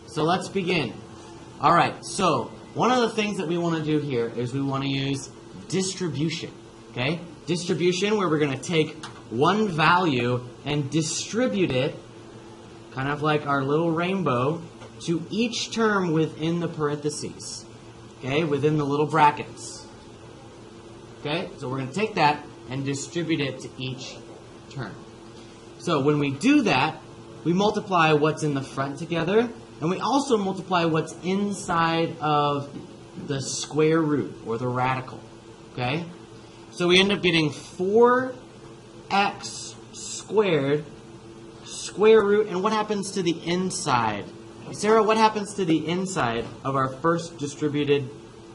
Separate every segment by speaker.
Speaker 1: So let's begin. All right, so one of the things that we want to do here is we want to use distribution, okay? Distribution, where we're going to take one value and distribute it, kind of like our little rainbow, to each term within the parentheses, okay, within the little brackets. Okay, so we're going to take that and distribute it to each term. So when we do that, we multiply what's in the front together, and we also multiply what's inside of the square root, or the radical. Okay? So we end up getting 4x squared square root, and what happens to the inside? Sarah, what happens to the inside of our first distributed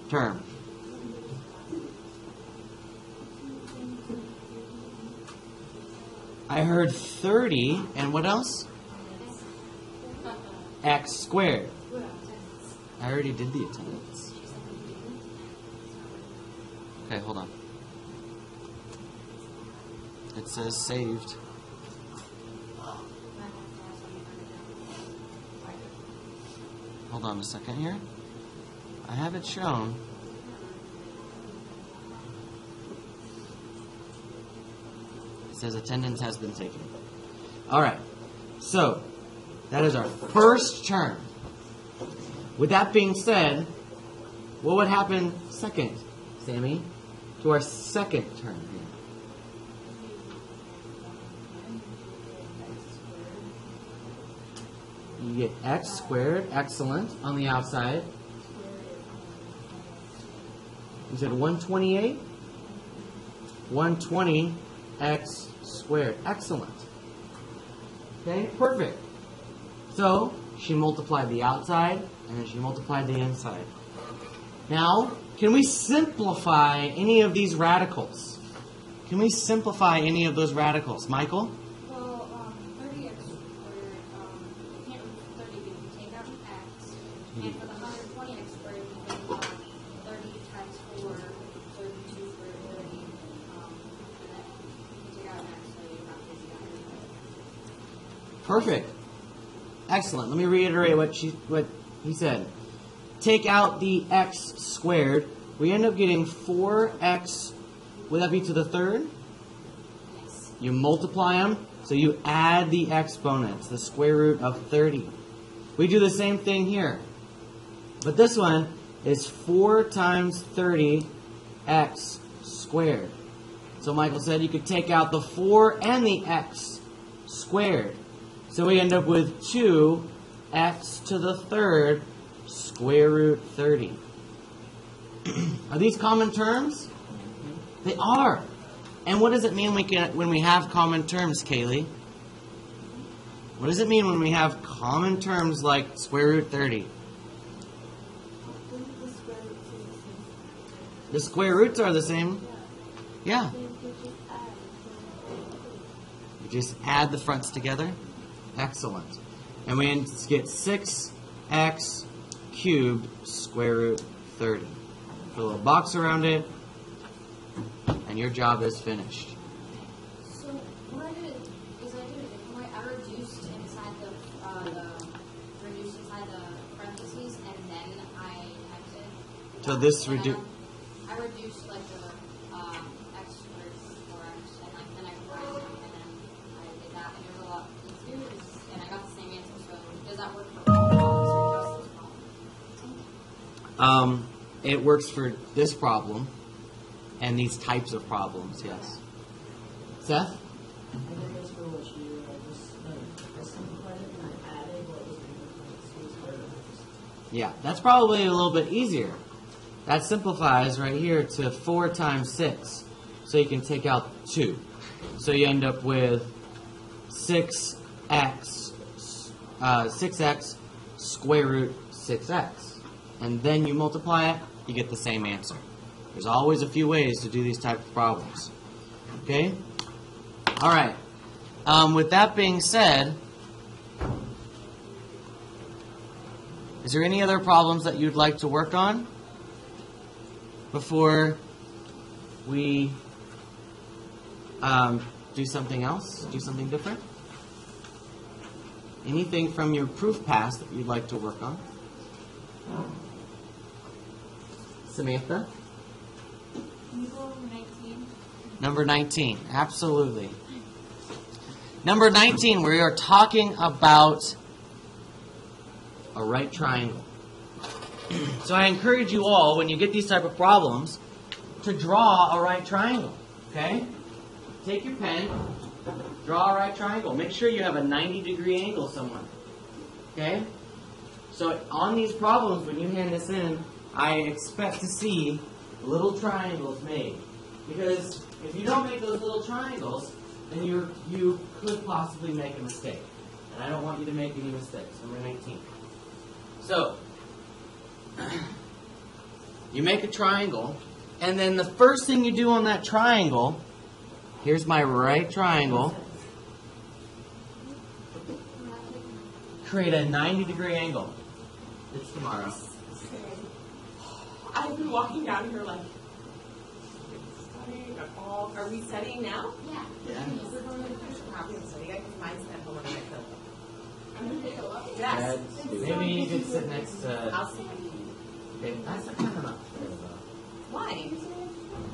Speaker 1: term? I heard 30, and what else? X squared. I already did the attendance. Okay, hold on. It says saved. Hold on a second here. I have it shown. It says attendance has been taken. All right. So, that is our first term. With that being said, what would happen second, Sammy, to our second term here? You get x squared, excellent, on the outside. You said 128? 120 x squared. Excellent. Okay, perfect. So, she multiplied the outside, and then she multiplied the inside. Now, can we simplify any of these radicals? Can we simplify any of those radicals? Michael?
Speaker 2: Well, 30x squared, you can't root 30, but you can take out an x. And for the 120x squared, you can 30 times 4, 32 squared, 30. And then you can take out an x, so you're not busy on it.
Speaker 1: Perfect. Excellent. Let me reiterate what he said. Take out the x squared. We end up getting 4x. Would that be to the third?
Speaker 2: Yes.
Speaker 1: You multiply them, so you add the exponents, the square root of 30. We do the same thing here. But this one is 4 times 30x squared. So Michael said you could take out the 4 and the x squared. So we end up with 2x to the third square root 30. Are these common terms? They are. And what does it mean when we have common terms, Kaylee? What does it mean when we have common terms like square root 30? The square roots are the same. Yeah. You just add the fronts together. Excellent. And we get 6x cubed square root 30. Put a little box around it, and your job is finished.
Speaker 2: So what I did is I reduced inside the parentheses, and then I typed it.
Speaker 1: So this
Speaker 2: I reduced like the x squared 4x, and like then I combined them, and then I did that, and it was a lot easier, and I got the same answer. So does that work for all problems or just this problem?
Speaker 1: It works for this problem and these types of problems, yes. Seth?
Speaker 3: I think that's for what you just I simplified it and I added what was in the square root.
Speaker 1: Yeah, that's probably a little bit easier. That simplifies right here to 4 times 6. So you can take out 2. So you end up with 6x square root 6x. And then you multiply it, you get the same answer. There's always a few ways to do these type of problems. Okay? All right. With that being said, is there any other problems that you'd like to work on before we do something else, do something different? Anything from your proof pass that you'd like to work on? Samantha?
Speaker 2: Can you go over 19?
Speaker 1: Number 19, absolutely. Number 19, we are talking about a right triangle. So I encourage you all, when you get these type of problems, to draw a right triangle, okay? Take your pen, draw a right triangle. Make sure you have a 90-degree angle somewhere, okay? So on these problems, when you hand this in, I expect to see little triangles made. Because if you don't make those little triangles, then you could possibly make a mistake. And I don't want you to make any mistakes. Number 19. So, you make a triangle, and then the first thing you do on that triangle, here's my right triangle, create a 90-degree angle. It's tomorrow.
Speaker 4: I've been walking down here like, studying at all. Are we studying now?
Speaker 2: Yeah.
Speaker 1: Yeah.
Speaker 4: Is it going to finish a copy of studying? I can find some homework I could.
Speaker 2: I'm going to take a look.
Speaker 4: Yes.
Speaker 1: Maybe you could sit next to.
Speaker 4: I'll see if I can.
Speaker 1: Okay, that's kind of not fair though.
Speaker 4: Why?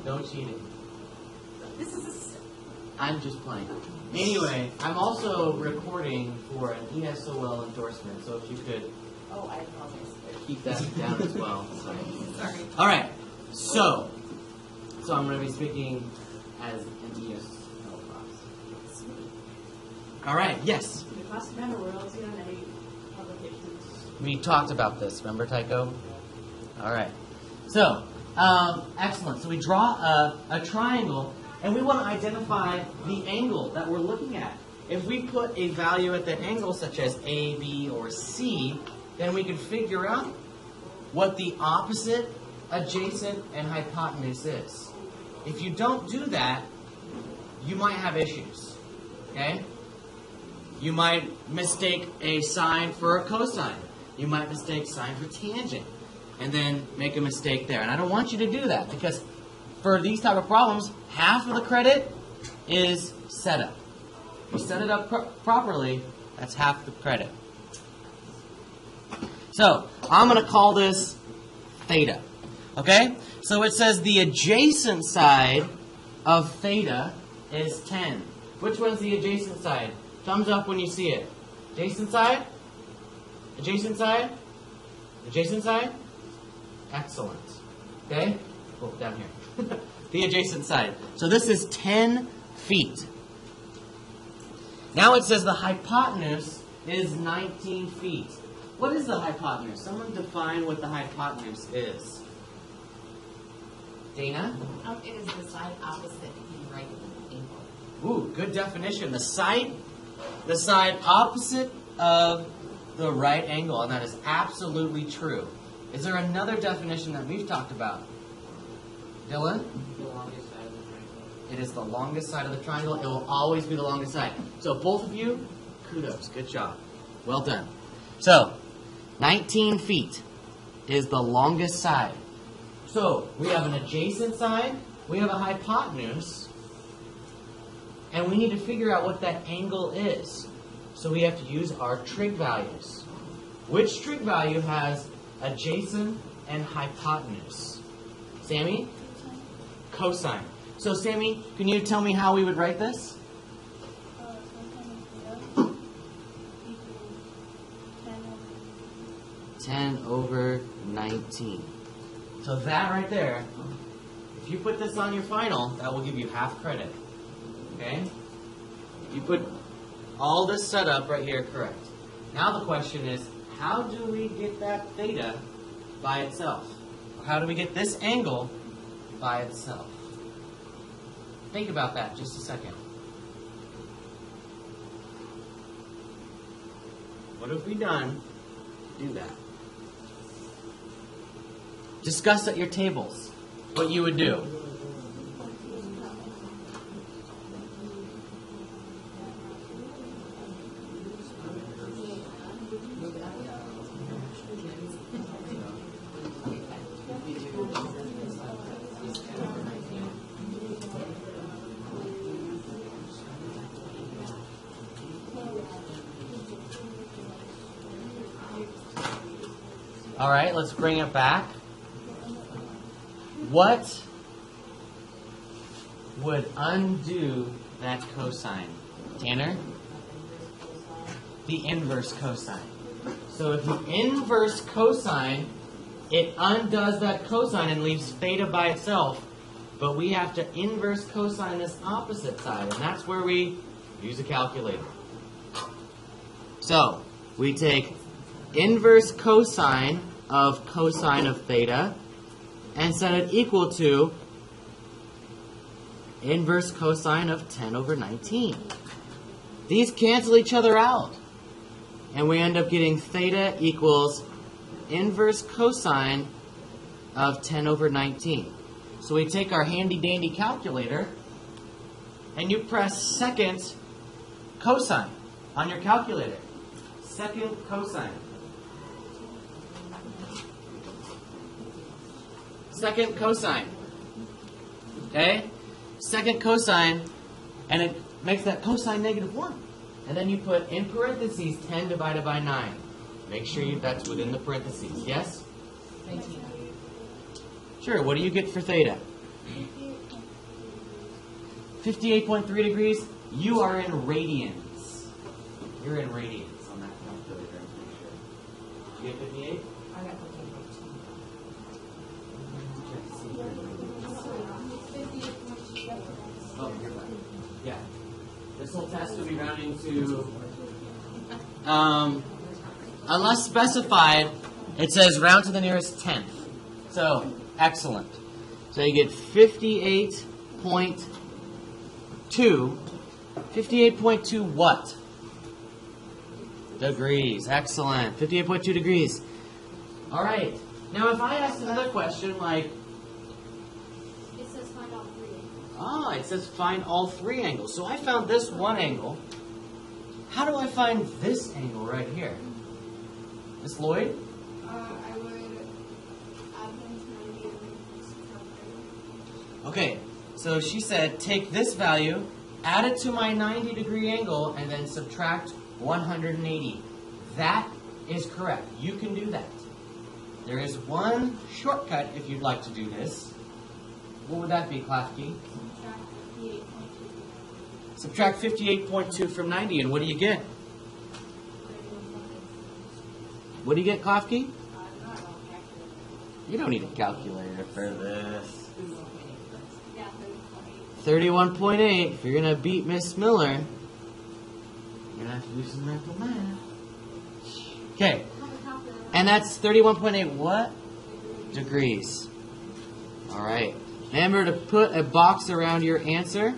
Speaker 1: No cheating.
Speaker 4: This is
Speaker 1: I'm just playing. Anyway, I'm also recording for an ESOL endorsement, so if you could
Speaker 4: oh, I apologize.
Speaker 1: keep that down as well.
Speaker 4: Sorry.
Speaker 1: All right. So I'm going to be speaking as an ESOL class. All right. Yes.
Speaker 4: The cost of royalty on any publications.
Speaker 1: We talked about this. Remember, Tycho? All right. So, excellent. So we draw a triangle, and we want to identify the angle that we're looking at. If we put a value at the angle, such as A, B, or C, then we can figure out what the opposite, adjacent, and hypotenuse is. If you don't do that, you might have issues. Okay? You might mistake a sine for a cosine. You might mistake sine for tangent, and then make a mistake there. And I don't want you to do that, because for these type of problems, half of the credit is setup. If you set it up properly, that's half the credit. So, I'm going to call this theta. Okay? So it says the adjacent side of theta is 10. Which one's the adjacent side? Thumbs up when you see it. Adjacent side? Adjacent side? Adjacent side? Excellent. Okay? Oh, down here. The adjacent side. So this is 10 feet. Now it says the hypotenuse is 19 feet. What is the hypotenuse? Someone define what the hypotenuse is. Dana?
Speaker 3: It is the side opposite the right angle.
Speaker 1: Ooh, good definition. The side opposite of the right angle, and that is absolutely true. Is there another definition that we've talked about? Dylan?
Speaker 5: The longest side of the triangle.
Speaker 1: It is the longest side of the triangle. It will always be the longest side. So both of you, kudos. Good job. Well done. So, 19 feet is the longest side. So, we have an adjacent side, we have a hypotenuse, and we need to figure out what that angle is. So we have to use our trig values. Which trig value has adjacent and hypotenuse? Sammy? Cosine. So Sammy, can you tell me how we would write this?
Speaker 2: Equals
Speaker 1: 10 over 19. So that right there, if you put this on your final, that will give you half credit. Okay? If you put all this setup right here correct. Now the question is, how do we get that theta by itself? Or how do we get this angle by itself? Think about that just a second. What have we done to do that? Discuss at your tables what you would do. All right, let's bring it back. What would undo that cosine? Tanner? The inverse cosine. So if you inverse cosine, it undoes that cosine and leaves theta by itself. But we have to inverse cosine this opposite side, and that's where we use a calculator. So we take inverse cosine of cosine of theta and set it equal to inverse cosine of 10 over 19. These cancel each other out. And we end up getting theta equals inverse cosine of 10 over 19. So we take our handy dandy calculator and you press second cosine on your calculator. Second cosine. Second cosine. Okay? Second cosine, and it makes that cosine -1. And then you put in parentheses 10 divided by 9. Make sure that's within the parentheses. Yes?
Speaker 3: 19.
Speaker 1: Sure. What do you get for theta? 58.3 degrees. You are in radians. You're in radians on that calculator, I'm pretty sure. You get 58?
Speaker 3: I got 14.2.
Speaker 1: Oh, you're back. Yeah. This whole test will be rounding to, unless specified, it says round to the nearest tenth. So, excellent. So you get 58.2. 58.2 what? Degrees. Excellent. 58.2 degrees. All right. Now, if I asked another question like,
Speaker 2: It says find all three.
Speaker 1: it says find all three angles. So I found this one angle. How do I find this angle right here? Miss Lloyd?
Speaker 4: I would add them to 90 and subtract 30.
Speaker 1: Okay, so she said take this value, add it to my 90-degree angle, and then subtract 180. That is correct. You can do that. There is one shortcut if you'd like to do this. What would that be, Klafke?
Speaker 4: Subtract 58.2.
Speaker 1: Subtract 58.2 from 90, and what do you get? What do you get, Klafke? You don't need a calculator for this.
Speaker 2: Yeah, 30.8.
Speaker 1: 31.8. If you're going to beat Miss Miller, you're going to have to do some mental math. Okay. And that's 31.8 what? Degrees. All right. Remember to put a box around your answer.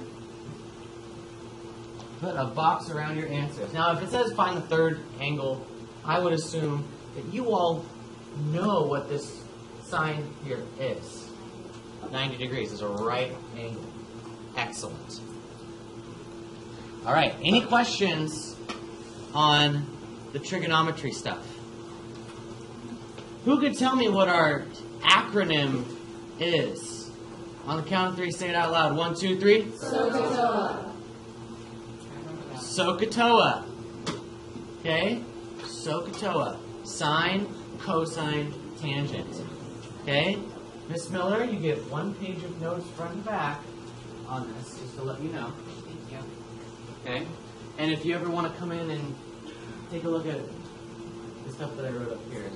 Speaker 1: Put a box around your answers. Now, if it says find the third angle, I would assume that you all know what this sign here is. 90 degrees is a right angle. Excellent. All right. Any questions on the trigonometry stuff? Who could tell me what our acronym is? On the count of three, say it out loud. 1, 2, 3. SOHCAHTOA. Okay? SOHCAHTOA. Sine, cosine, tangent. Okay? Miss Miller, you get 1 page of notes front and back on this, just to let you know. Thank you. Okay? And if you ever want to come in and take a look at the stuff that I wrote up here.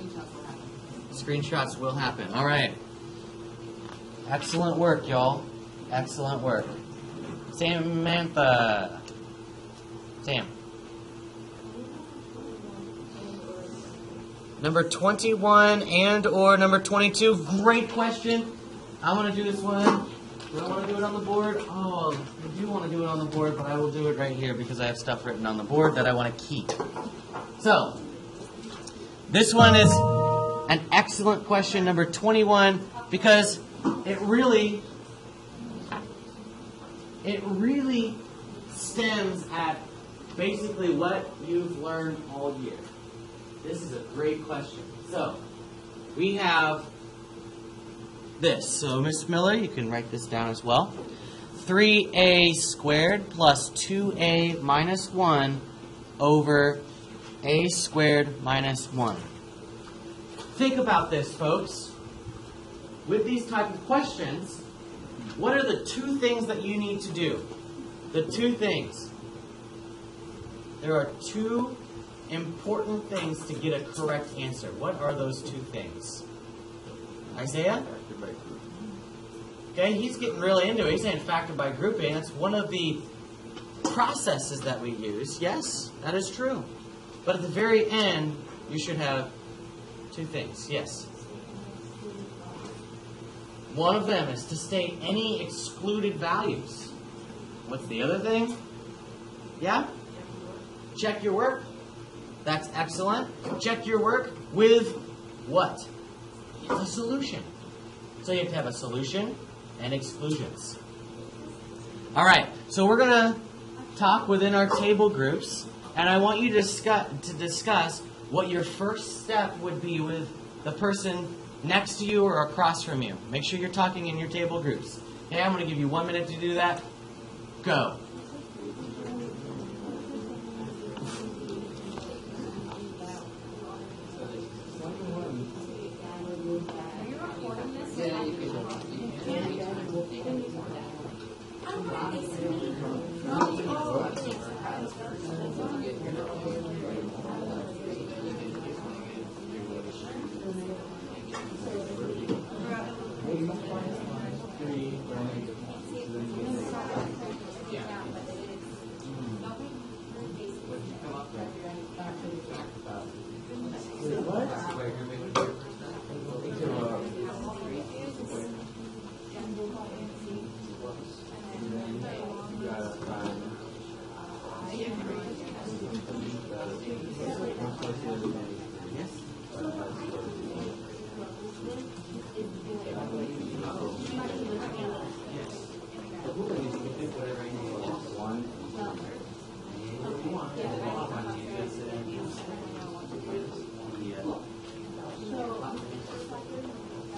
Speaker 1: Screenshots will happen. All right. Excellent work, y'all. Excellent work. Samantha. Sam. Number 21 and or number 22. Great question. I want to do this one. Do I want to do it on the board? Oh, I do want to do it on the board, but I will do it right here because I have stuff written on the board that I want to keep. So, this one is an excellent question, number 21, because it really stems at basically what you've learned all year. This is a great question. So, we have this. So, Ms. Miller, you can write this down as well. 3a squared plus 2a minus 1 over a squared minus 1. think about this, folks. With these type of questions, what are the two things that you need to do? The two things. There are two important things to get a correct answer. What are those two things? Isaiah? Okay, he's getting really into it. He's saying factor by grouping. That's one of the processes that we use. Yes, that is true. But at the very end, you should have two things. Yes. One of them is to state any excluded values. What's the other thing? Yeah? Check your work. That's excellent. Check your work with what? A solution. So you have to have a solution and exclusions. All right, so we're going to talk within our table groups, and I want you to discuss what your first step would be with the person next to you or across from you. Make sure you're talking in your table groups. Okay, I'm going to give you 1 minute to do that. Go.
Speaker 2: Are you recording this?
Speaker 5: Yeah, you can.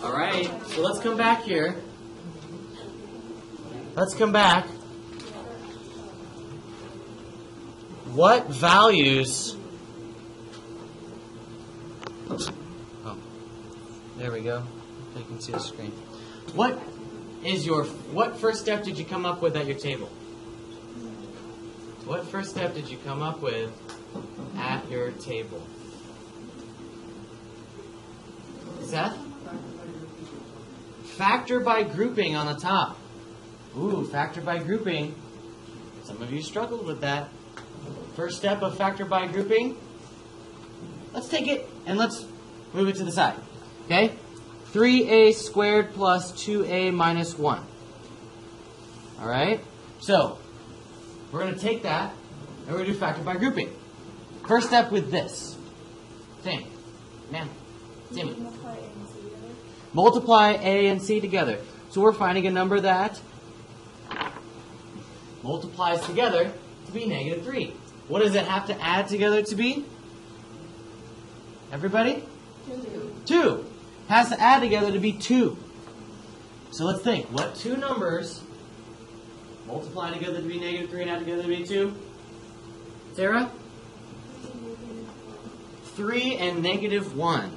Speaker 1: All right, so let's come back here. Let's come back. What values... Oh, there we go. You can see the screen. What first step did you come up with at your table? What first step did you come up with at your table? Seth? Factor by grouping on the top. Ooh, factor by grouping. Some of you struggled with that. First step of factor by grouping. Let's take it and let's move it to the side. Okay? 3a squared plus 2a minus 1. All right? So, we're going to take that and we're going to do factor by grouping. First step with this. Thing. Man. Timmy. Multiply A and C together. So we're finding a number that multiplies together to be negative 3. What does it have to add together to be? Everybody? 2. Has to add together to be 2. So let's think. What two numbers multiply together to be negative 3 and add together to be 2? Sarah? 3 and negative 1.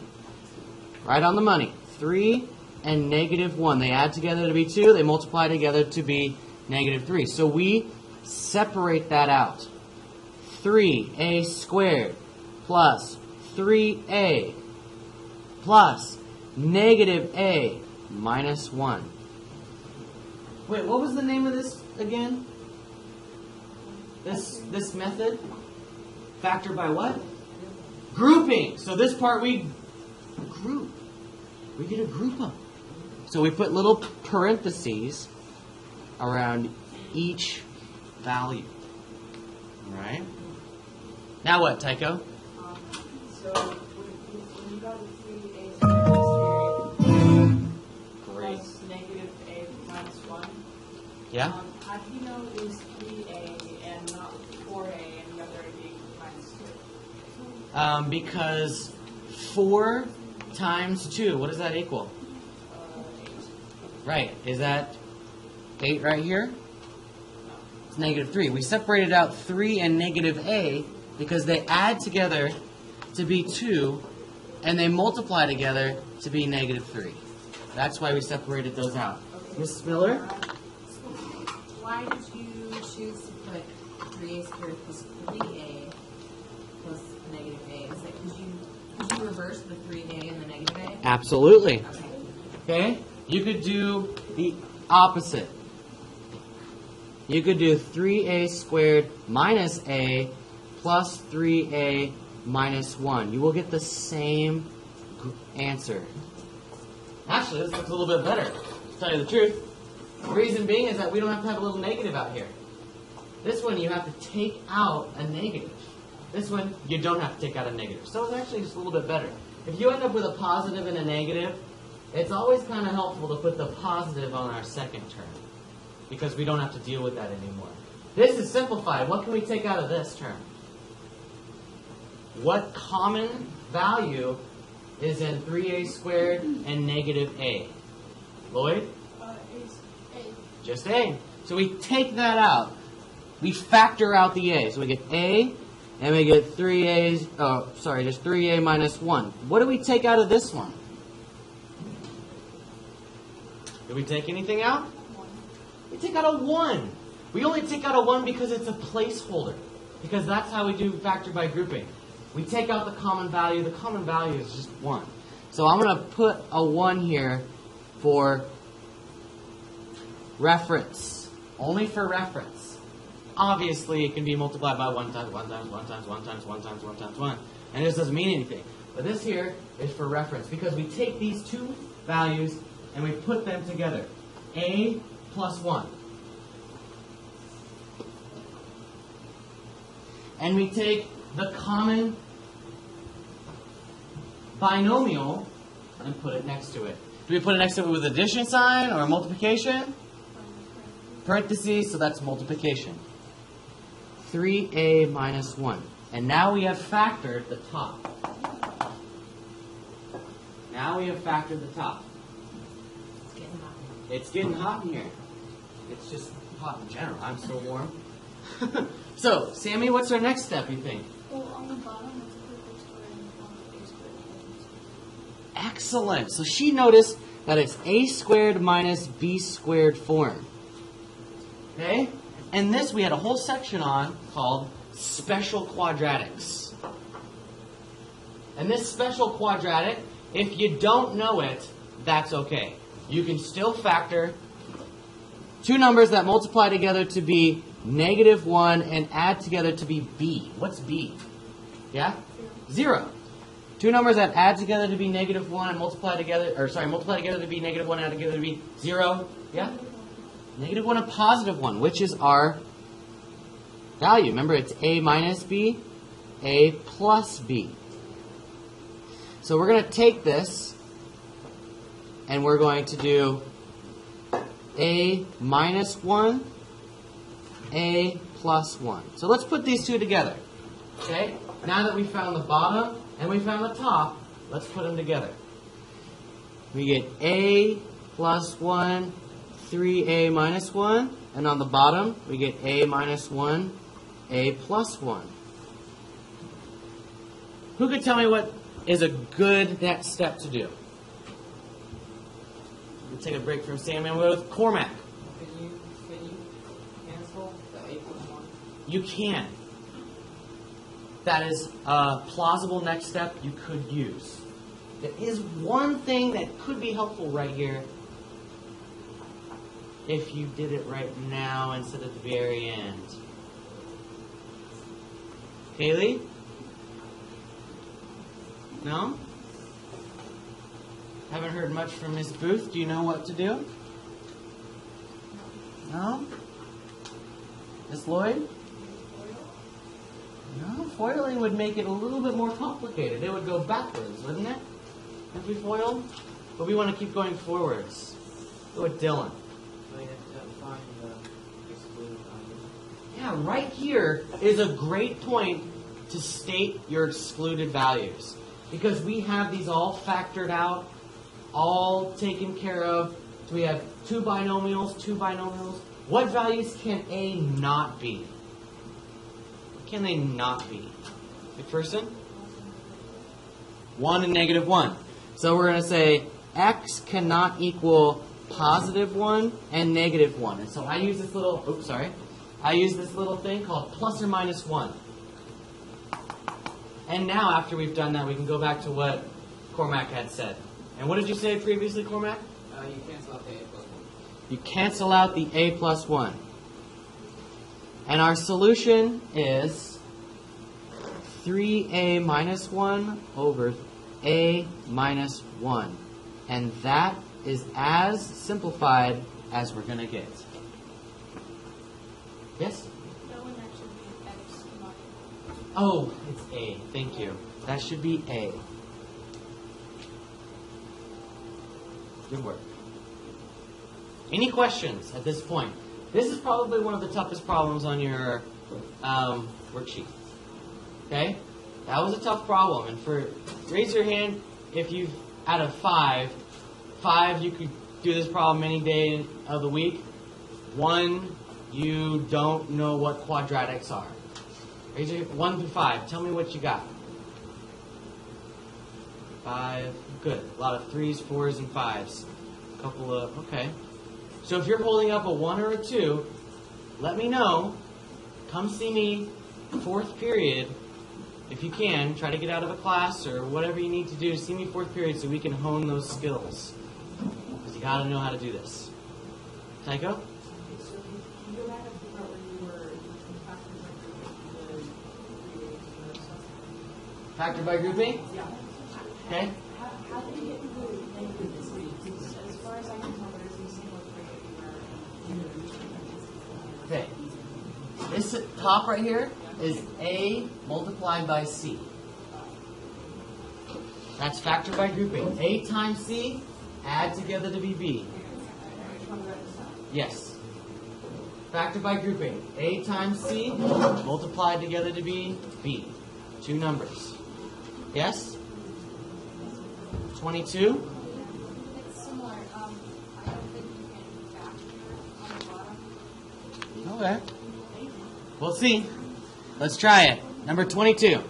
Speaker 1: Right on the money. 3 and negative 1. They add together to be 2. They multiply together to be negative 3. So we separate that out. 3a squared plus 3a plus negative a minus 1. Wait, what was the name of this again? This method? Factor by what? Grouping. So this part we group. We get a group them. So we put little parentheses around each value. All right? Now what, Tycho?
Speaker 3: So when you got a 3a
Speaker 1: Great.
Speaker 3: plus negative a minus 1,
Speaker 1: Yeah?
Speaker 3: how do you know it is 3a and not 4a and the other being minus 2?
Speaker 1: Because 4 times 2, what does that equal?
Speaker 3: 8.
Speaker 1: Right. Is that 8 right here? It's negative 3. We separated out 3 and negative a because they add together to be 2 and they multiply together to be -3. That's why we separated those out. Mrs. Miller?
Speaker 3: Why did you choose to put 3a squared plus 3a plus negative a? Is that because you reverse the 3a and the negative a?
Speaker 1: Absolutely.
Speaker 3: Okay.
Speaker 1: Okay? You could do the opposite. You could do 3a squared minus a plus 3a minus 1. You will get the same answer. Actually, this looks a little bit better, to tell you the truth. The reason being is that we don't have to have a little negative out here. This one, you have to take out a negative. This one, you don't have to take out a negative. So it's actually just a little bit better. If you end up with a positive and a negative, it's always kind of helpful to put the positive on our second term, because we don't have to deal with that anymore. This is simplified. What can we take out of this term? What common value is in 3a squared and negative a? Lloyd?
Speaker 4: Is A.
Speaker 1: Just a. So we take that out. We factor out the a. So we get a, and we get 3a, just 3a minus 1. What do we take out of this one? Did we take anything out? We take out a 1. We only take out a 1 because it's a placeholder. Because that's how we do factor by grouping. We take out the common value. The common value is just 1. So I'm going to put a 1 here for reference. Only for reference. Obviously, it can be multiplied by 1 times 1 times 1 times 1 times 1 times 1 times 1. And this doesn't mean anything. But this here is for reference. Because we take these two values and we put them together. A plus 1. And we take the common binomial and put it next to it. Do we put it next to it with addition sign or multiplication? Parentheses, so that's multiplication. 3a minus 1. And now we have factored the top. Now we have factored the top.
Speaker 3: It's getting hot.
Speaker 1: It's getting hot in here. It's just hot in general. I'm so warm. So, Sammy, what's our next step, you think?
Speaker 4: Well, on the bottom, it's a perfect square and on the A squared.
Speaker 1: Excellent. So she noticed that it's a squared minus b squared form. Okay? And this we had a whole section on called special quadratics. And this special quadratic, if you don't know it, that's okay. You can still factor two numbers that multiply together to be -1 and add together to be b. What's b? Yeah? 0. Two numbers that add together to be -1 and multiply together to be -1 and add together to be 0. Yeah? -1 and +1, which is our value. Remember, it's a minus b, a plus b. So we're going to take this and we're going to do a minus 1, a plus 1. So let's put these two together. Okay? Now that we found the bottom and we found the top, let's put them together. We get a plus 1, 3a minus 1. And on the bottom, we get a minus 1, a plus 1. Who could tell me what is a good next step to do? We'll take a break from Sam and we'll go with Cormac.
Speaker 5: Can you cancel the a plus 1?
Speaker 1: You can. That is a plausible next step you could use. There is one thing that could be helpful right here if you did it right now instead of the very end. Kaylee? No? Haven't heard much from Miss Booth. Do you know what to do? No? Miss Lloyd? No, foiling would make it a little bit more complicated. It would go backwards, wouldn't it? If we foiled? But we want to keep going forwards. Go with Dylan.
Speaker 5: So you have to find the excluded value.
Speaker 1: Yeah, right here is a great point to state your excluded values. Because we have these all factored out, all taken care of. So we have two binomials. What values can A not be? What can they not be? McPherson? 1 and negative 1. So we're going to say x cannot equal positive 1 and negative 1. And so I use this little, I use this little thing called plus or minus 1. And now after we've done that, we can go back to what Cormac had said. And what did you say previously, Cormac?
Speaker 5: You cancel out the A plus 1.
Speaker 1: You cancel out the a plus 1. And our solution is 3a minus 1 over a minus 1. And that is as simplified as we're going to get. Yes?
Speaker 2: That would actually be X multiplied.
Speaker 1: Oh, it's a. Thank you. That should be a. Good work. Any questions at this point? This is probably one of the toughest problems on your worksheet. Okay? That was a tough problem. And raise your hand if you, out of 5, you could do this problem any day of the week. 1, you don't know what quadratics are. Raise your 1 through 5. Tell me what you got. 5. Good. A lot of 3s, 4s, and 5s. A couple of, okay. So if you're holding up a 1 or a 2, let me know. Come see me 4th period. If you can, try to get out of a class or whatever you need to do. See me 4th period so we can hone those skills. Because you got to know how to do this. Tycho? Factor by grouping?
Speaker 6: Yeah.
Speaker 1: Okay.
Speaker 6: How did you get to the negative this? As far as I can tell, there's a single
Speaker 1: Okay. This top right here is A multiplied by C. That's factor by grouping. A times C, add together to be B. Yes. Factor by grouping. A times C, multiplied together to be B. 2 numbers. Yes? 22?
Speaker 2: It's similar. I don't think you can factor on the bottom.
Speaker 1: Okay. We'll see. Let's try it. Number 22.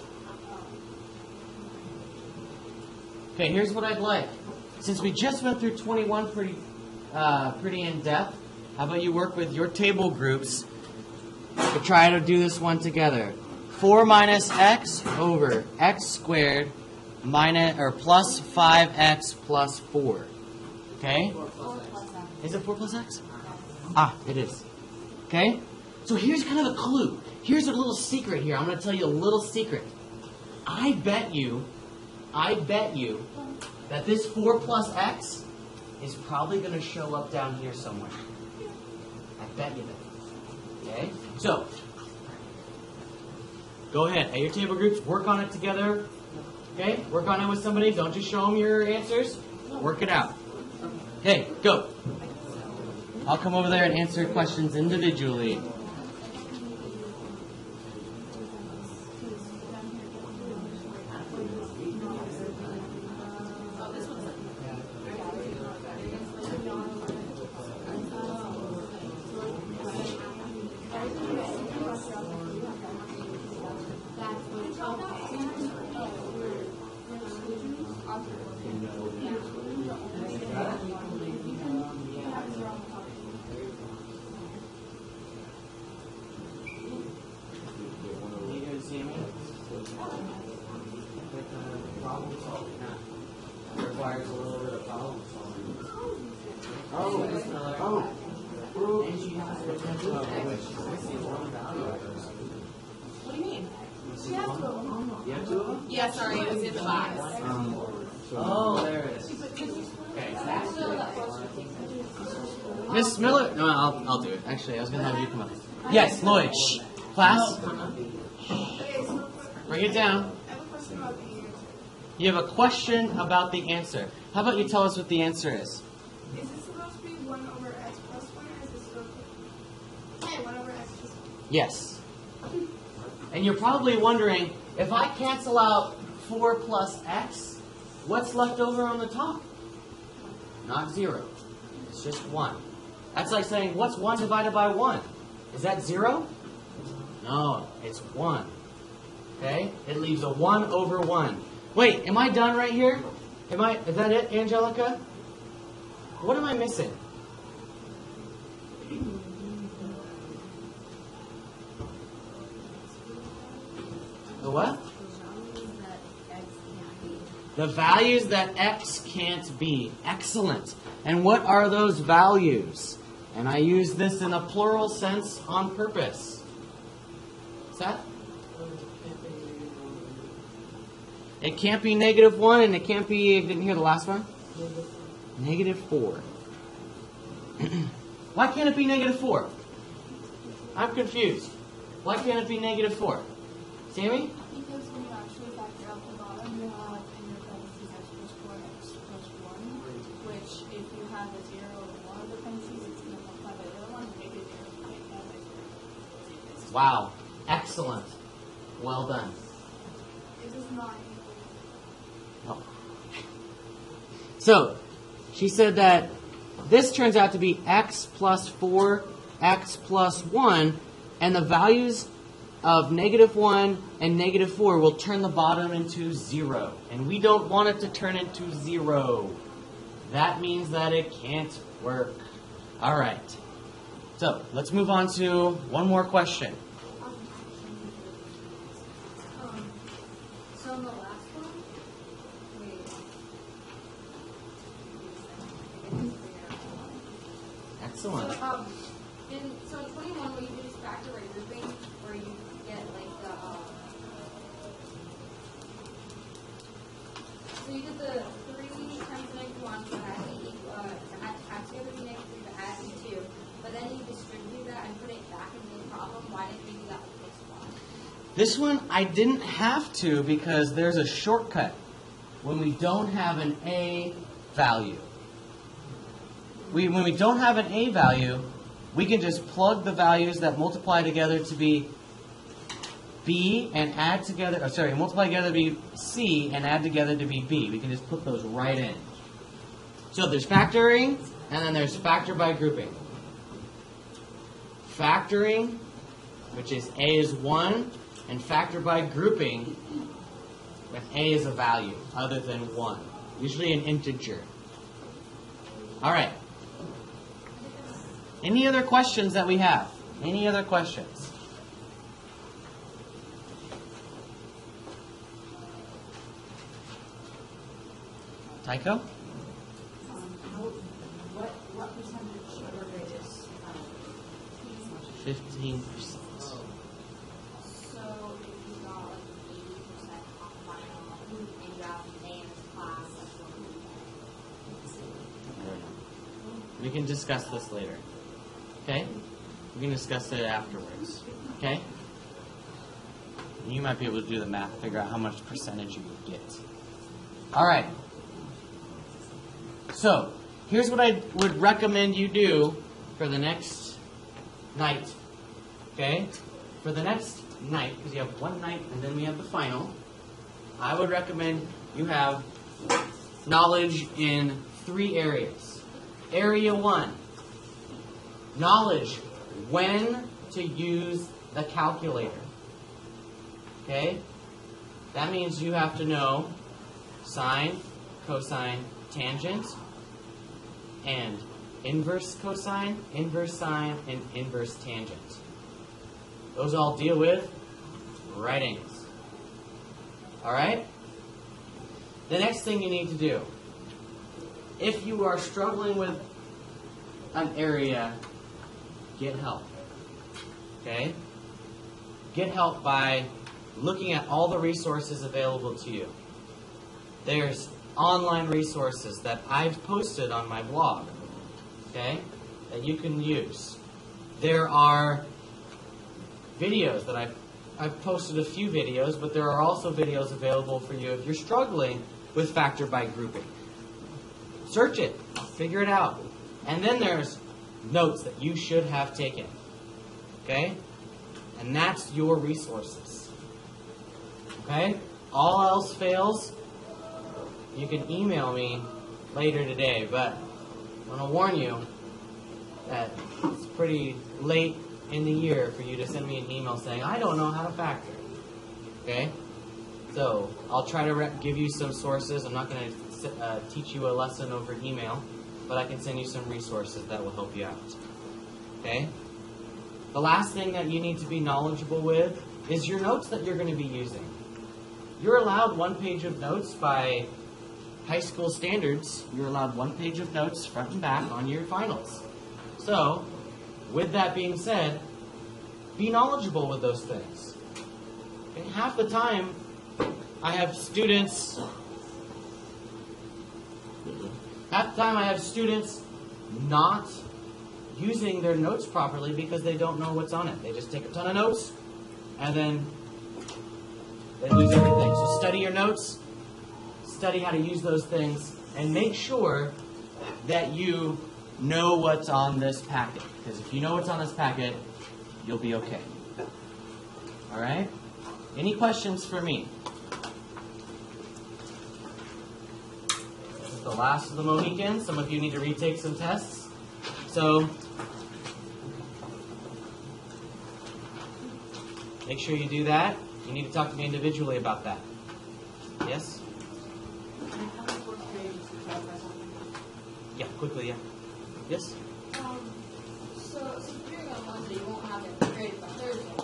Speaker 1: Okay, here's what I'd like. Since we just went through 21 pretty in depth, how about you work with your table groups to try to do this one together. 4 minus x over x squared minus or plus 5x plus 4. Okay? Is it 4 plus x? Ah, it is. Okay? So here's kind of the clue. Here's a little secret here. I'm going to tell you a little secret. I bet you that this 4 plus x is probably going to show up down here somewhere. I bet you that. Okay? So, go ahead. At your table groups, work on it together. Okay? Work on it with somebody. Don't just show them your answers. Work it out. Okay, go. I'll come over there and answer questions individually. Requires a little bit of problem solving.
Speaker 3: What do you mean?
Speaker 1: You have 2 of them?
Speaker 3: Yeah, sorry, it was in the box.
Speaker 1: Oh, there it is. Okay. Miss Miller? No, I'll do it. Actually, I was going to have you come up. Yes, Lloyd. Shh. Class?
Speaker 4: Okay, so
Speaker 1: Bring it down.
Speaker 4: I have a question about the answer.
Speaker 1: You have a question about the answer. How about you tell us what the answer is?
Speaker 4: Is this supposed to be 1 over x plus 1, or is this supposed to be 1 over x plus 1?
Speaker 1: Yes. And you're probably wondering, if I cancel out 4 plus x, what's left over on the top? Not 0. It's just 1. That's like saying, what's 1 divided by 1? Is that 0? No, it's 1. Okay? It leaves a 1 over 1. Wait, am I done right here? Is that it, Angelica? What am I missing? The what? The values that x can't be. Excellent. And what are those values? And I use this in a plural sense on purpose. Seth? It can't be -1 and it can't be, I didn't hear the last one? -4. Why can't it be -4? I'm confused. Why can't it be -4? Sammy?
Speaker 4: Because when you actually factor out the bottom, you have in your parentheses x plus 4, x plus 1, which if you have a 0 or 1 of the parentheses, it's going to multiply by the other one and make it 0.
Speaker 1: Wow. Excellent. Well done.
Speaker 4: It does not
Speaker 1: Oh. So, she said that this turns out to be x plus 4, x plus 1, and the values of -1 and -4 will turn the bottom into 0. And we don't want it to turn into 0. That means that it can't work. All right. So, let's move on to one more question.
Speaker 2: So in the last one, wait.
Speaker 1: Excellent.
Speaker 2: So in 21, where you do this factor rate grouping, where you get like the, so you get the 3 times -1, so it has to be add together be -3, but add be 2. But then you distribute that and put it back into the problem. Why didn't you do that with this one?
Speaker 1: This one I didn't have to because there's a shortcut when we don't have an A value. When we don't have an A value, we can just plug the values that multiply together to be B and add together, multiply together to be C and add together to be B. We can just put those right in. So there's factoring and then there's factor by grouping. Factoring, which is A is 1, and factor by grouping if A is a value other than 1, usually an integer. All right. Any other questions that we have? Any other questions? Tycho?
Speaker 6: What percentage of our grade is
Speaker 1: 15%.
Speaker 2: So if you got like 80% off final, and you have an A in this class, that's what you get.
Speaker 1: We can discuss this later. Okay? We can discuss it afterwards. Okay? You might be able to do the math, figure out how much percentage you would get. All right. So, here's what I would recommend you do for the next night. Okay? For the next night, because you have one night and then we have the final, I would recommend you have knowledge in 3 areas. Area 1, knowledge when to use the calculator. Okay? That means you have to know sine, cosine, tangent, and inverse cosine, inverse sine, and inverse tangent. Those all deal with right angles. Alright? The next thing you need to do, if you are struggling with an area, get help. Okay? Get help by looking at all the resources available to you. There's online resources that I've posted on my blog, okay, that you can use. There are videos that I've posted a few videos, but there are also videos available for you if you're struggling with factor by grouping. Search it, figure it out. And then there's notes that you should have taken, okay? And that's your resources, okay? All else fails, you can email me later today, but I'm going to warn you that it's pretty late in the year for you to send me an email saying, I don't know how to factor. Okay? So I'll try to give you some sources. I'm not going to teach you a lesson over email, but I can send you some resources that will help you out. Okay? The last thing that you need to be knowledgeable with is your notes that you're going to be using. You're allowed 1 page of notes by high school standards. You're allowed 1 page of notes front and back on your finals. So, with that being said, be knowledgeable with those things. Okay? Half the time, I have students not using their notes properly because they don't know what's on it. They just take a ton of notes and then they lose everything. So study your notes, study how to use those things, and make sure that you know what's on this packet. Because if you know what's on this packet, you'll be okay. All right? Any questions for me? This is the last of the Mohicans. Some of you need to retake some tests. So, make sure you do that. You need to talk to me individually about that. Yes? Yeah, quickly, yeah. Yes?
Speaker 2: So during on Monday, you won't have it graded by Thursday.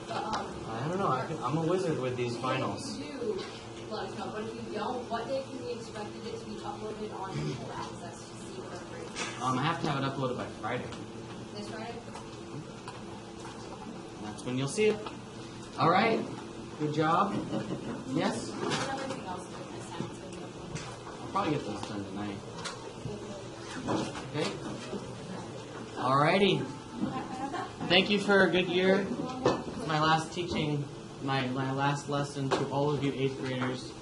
Speaker 2: But,
Speaker 1: I don't know. I'm a wizard with these finals.
Speaker 2: If you do, let us know. But if you don't, what day can we expect it to be uploaded on Google Access to see what our grades are?
Speaker 1: I have to have it uploaded by Friday.
Speaker 2: This Friday?
Speaker 1: That's when you'll see it. All right. Good job. Yes?
Speaker 3: Everything else that I sent to you.
Speaker 1: I'll probably get those done tonight. Okay. Alrighty. Thank you for a good year. It's my last teaching, my last lesson to all of you 8th graders.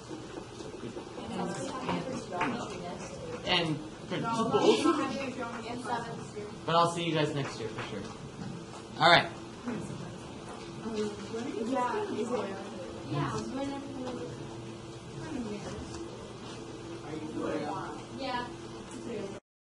Speaker 1: And principals. But I'll see you guys next year for sure. Alright.
Speaker 2: Yeah, whenever